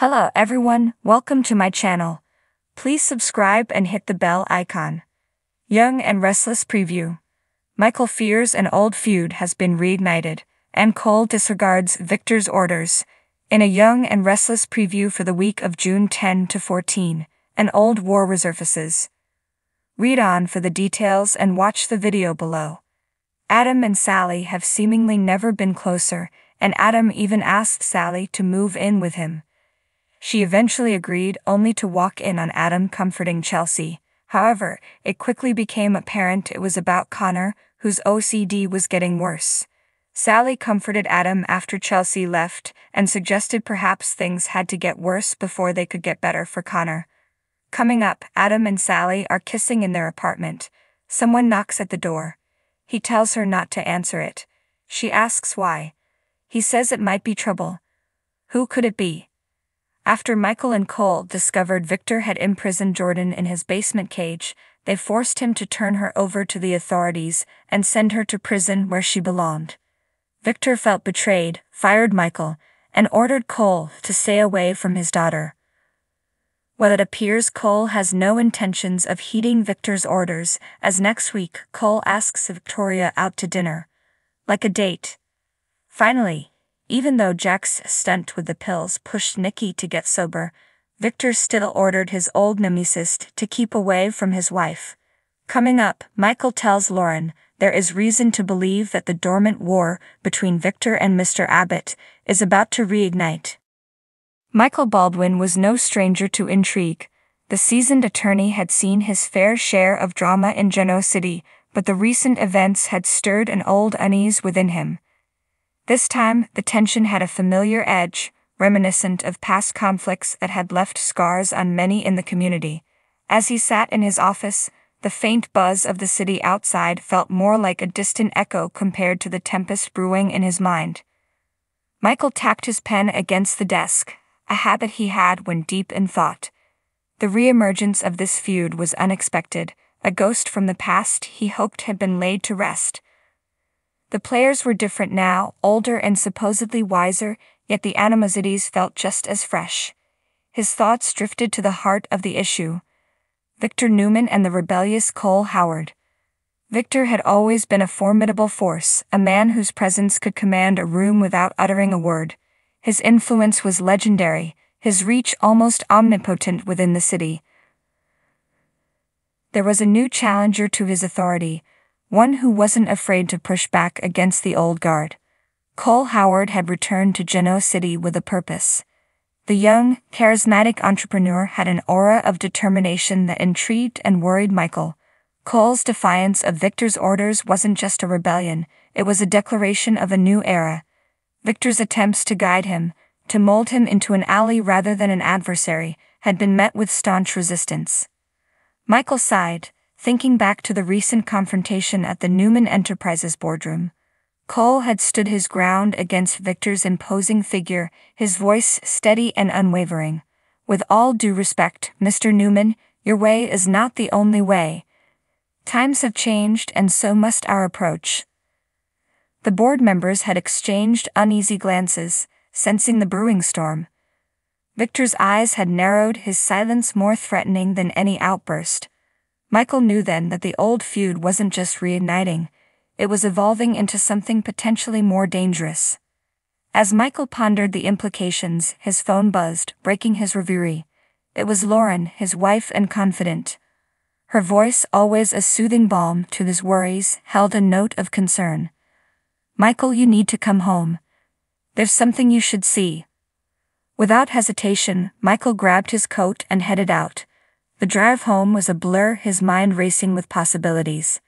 Hello everyone, welcome to my channel. Please subscribe and hit the bell icon. Young and Restless preview. Michael fears an old feud has been reignited, and Cole disregards Victor's orders. In a Young and Restless preview for the week of June 10 to 14, an old war resurfaces. Read on for the details and watch the video below. Adam and Sally have seemingly never been closer, and Adam even asked Sally to move in with him. She eventually agreed, only to walk in on Adam comforting Chelsea. However, it quickly became apparent it was about Connor, whose OCD was getting worse. Sally comforted Adam after Chelsea left and suggested perhaps things had to get worse before they could get better for Connor. Coming up, Adam and Sally are kissing in their apartment. Someone knocks at the door. He tells her not to answer it. She asks why. He says it might be trouble. Who could it be? After Michael and Cole discovered Victor had imprisoned Jordan in his basement cage, they forced him to turn her over to the authorities and send her to prison where she belonged. Victor felt betrayed, fired Michael, and ordered Cole to stay away from his daughter. Well, it appears Cole has no intentions of heeding Victor's orders, as next week Cole asks Victoria out to dinner. Like a date. Finally, even though Jack's stunt with the pills pushed Nikki to get sober, Victor still ordered his old nemesis to keep away from his wife. Coming up, Michael tells Lauren there is reason to believe that the dormant war between Victor and Mr. Abbott is about to reignite. Michael Baldwin was no stranger to intrigue. The seasoned attorney had seen his fair share of drama in Genoa City, but the recent events had stirred an old unease within him. This time, the tension had a familiar edge, reminiscent of past conflicts that had left scars on many in the community. As he sat in his office, the faint buzz of the city outside felt more like a distant echo compared to the tempest brewing in his mind. Michael tapped his pen against the desk, a habit he had when deep in thought. The reemergence of this feud was unexpected, a ghost from the past he hoped had been laid to rest. The players were different now, older and supposedly wiser, yet the animosities felt just as fresh. His thoughts drifted to the heart of the issue. Victor Newman and the rebellious Cole Howard. Victor had always been a formidable force, a man whose presence could command a room without uttering a word. His influence was legendary, his reach almost omnipotent within the city. There was a new challenger to his authority, one who wasn't afraid to push back against the old guard. Cole Howard had returned to Genoa City with a purpose. The young, charismatic entrepreneur had an aura of determination that intrigued and worried Michael. Cole's defiance of Victor's orders wasn't just a rebellion, it was a declaration of a new era. Victor's attempts to guide him, to mold him into an ally rather than an adversary, had been met with staunch resistance. Michael sighed, thinking back to the recent confrontation at the Newman Enterprises boardroom. Cole had stood his ground against Victor's imposing figure, his voice steady and unwavering. With all due respect, Mr. Newman, your way is not the only way. Times have changed and so must our approach. The board members had exchanged uneasy glances, sensing the brewing storm. Victor's eyes had narrowed, his silence more threatening than any outburst. Michael knew then that the old feud wasn't just reigniting, it was evolving into something potentially more dangerous. As Michael pondered the implications, his phone buzzed, breaking his reverie. It was Lauren, his wife and confidant. Her voice, always a soothing balm to his worries, held a note of concern. "Michael, you need to come home. There's something you should see." Without hesitation, Michael grabbed his coat and headed out. The drive home was a blur, his mind racing with possibilities.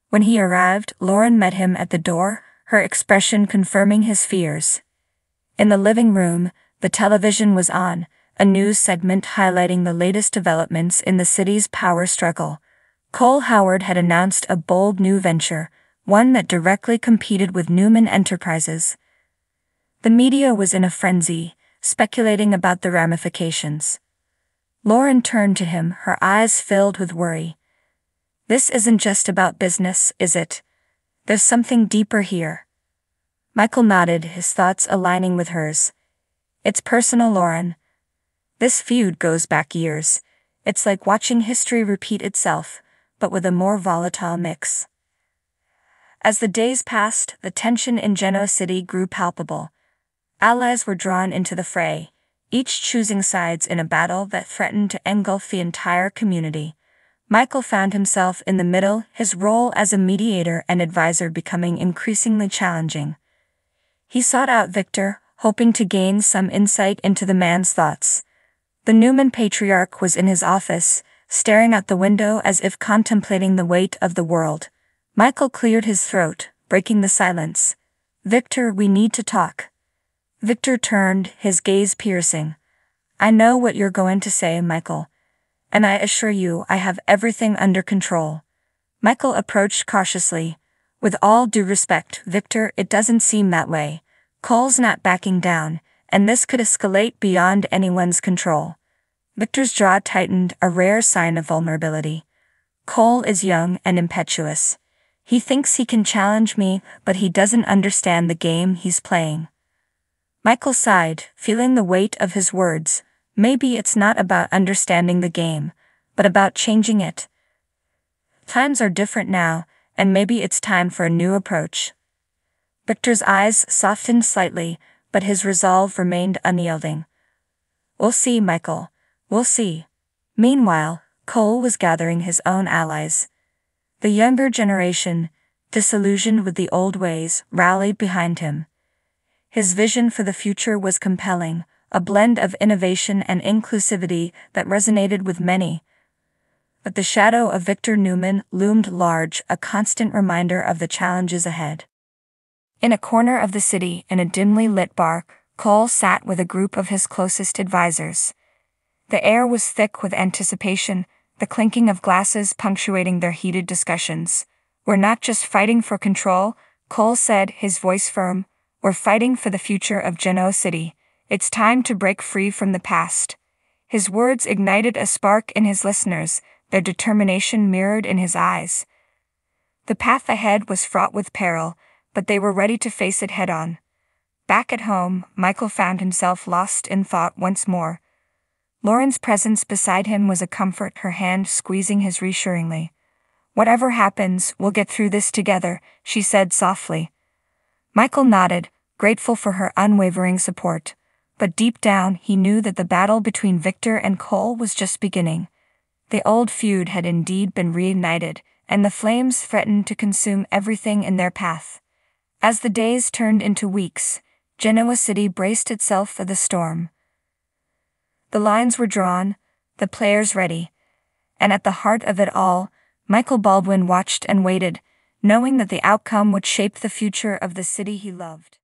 When he arrived, Lauren met him at the door, her expression confirming his fears. In the living room, the television was on, a news segment highlighting the latest developments in the city's power struggle. Cole Howard had announced a bold new venture, one that directly competed with Newman Enterprises. The media was in a frenzy, speculating about the ramifications. Lauren turned to him, her eyes filled with worry. "This isn't just about business, is it? There's something deeper here." Michael nodded, his thoughts aligning with hers. "It's personal, Lauren. This feud goes back years. It's like watching history repeat itself, but with a more volatile mix. As the days passed, the tension in Genoa City grew palpable. Allies were drawn into the fray, each choosing sides in a battle that threatened to engulf the entire community. Michael found himself in the middle, his role as a mediator and advisor becoming increasingly challenging. He sought out Victor, hoping to gain some insight into the man's thoughts. The Newman patriarch was in his office, staring out the window as if contemplating the weight of the world. Michael cleared his throat, breaking the silence. "Victor, we need to talk." Victor turned, his gaze piercing. "I know what you're going to say, Michael. And I assure you I have everything under control." Michael approached cautiously. "With all due respect, Victor, it doesn't seem that way. Cole's not backing down, and this could escalate beyond anyone's control." Victor's jaw tightened, a rare sign of vulnerability. "Cole is young and impetuous. He thinks he can challenge me, but he doesn't understand the game he's playing." Michael sighed, feeling the weight of his words. Maybe it's not about understanding the game, but about changing it. Times are different now, and maybe it's time for a new approach. Victor's eyes softened slightly, but his resolve remained unyielding. "We'll see, Michael. We'll see." Meanwhile, Cole was gathering his own allies. The younger generation, disillusioned with the old ways, rallied behind him. His vision for the future was compelling, a blend of innovation and inclusivity that resonated with many. But the shadow of Victor Newman loomed large, a constant reminder of the challenges ahead. In a corner of the city, in a dimly lit bar, Cole sat with a group of his closest advisors. The air was thick with anticipation, the clinking of glasses punctuating their heated discussions. "We're not just fighting for control," Cole said, his voice firm. "We're fighting for the future of Genoa City. It's time to break free from the past." His words ignited a spark in his listeners, their determination mirrored in his eyes. The path ahead was fraught with peril, but they were ready to face it head-on. Back at home, Michael found himself lost in thought once more. Lauren's presence beside him was a comfort, her hand squeezing his reassuringly. "Whatever happens, we'll get through this together," she said softly. Michael nodded, grateful for her unwavering support. But deep down, he knew that the battle between Victor and Cole was just beginning. The old feud had indeed been reignited, and the flames threatened to consume everything in their path. As the days turned into weeks, Genoa City braced itself for the storm. The lines were drawn, the players ready, and at the heart of it all, Michael Baldwin watched and waited, knowing that the outcome would shape the future of the city he loved.